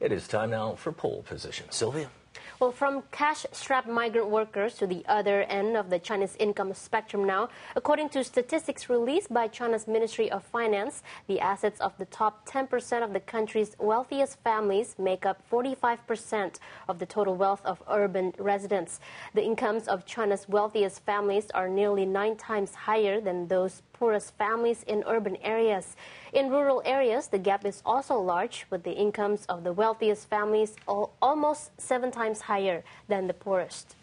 It is time now for poll position. Sylvia? Well, from cash-strapped migrant workers to the other end of the Chinese income spectrum now, according to statistics released by China's Ministry of Finance, the assets of the top 10% of the country's wealthiest families make up 45% of the total wealth of urban residents. The incomes of China's wealthiest families are nearly 9 times higher than those poorest families in urban areas. In rural areas, the gap is also large, with the incomes of the wealthiest families almost 7 times higher than the poorest.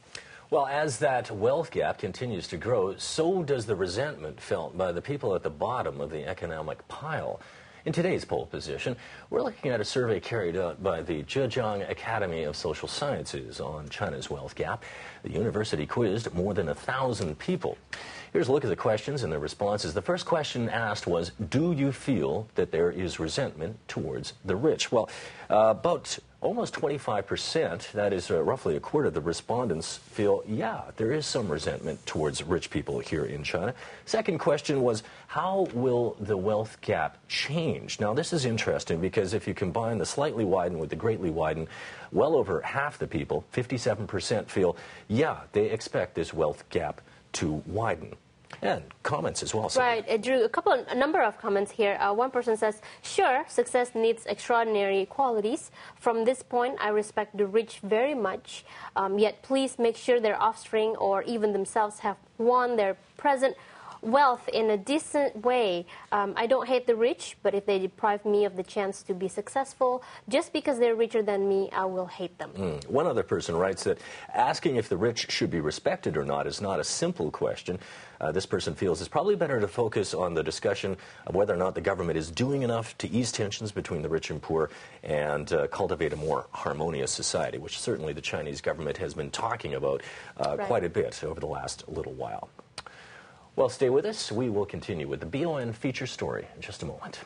Well, as that wealth gap continues to grow, so does the resentment felt by the people at the bottom of the economic pile. In today's poll position, we're looking at a survey carried out by the Zhejiang Academy of Social Sciences on China's wealth gap. The university quizzed more than 1,000 people. Here's a look at the questions and the responses. The first question asked was, do you feel that there is resentment towards the rich? Well, about almost 25%, that is roughly a quarter of the respondents, feel, yeah, there is some resentment towards rich people here in China. Second question was, how will the wealth gap change? Now, this is interesting because if you combine the slightly widened with the greatly widened, well over half the people, 57%, feel, yeah, they expect this wealth gap to widen. And comments as well. Right, Drew, a number of comments here. One person says, sure, success needs extraordinary qualities. From this point, I respect the rich very much. Yet please make sure their offspring or even themselves have won their present wealth in a decent way. I don't hate the rich, but if they deprive me of the chance to be successful, just because they're richer than me, I will hate them. One other person writes that asking if the rich should be respected or not is not a simple question. This person feels it's probably better to focus on the discussion of whether or not the government is doing enough to ease tensions between the rich and poor and cultivate a more harmonious society, which certainly the Chinese government has been talking about quite a bit over the last little while. Well, stay with us. We will continue with the BON feature story in just a moment.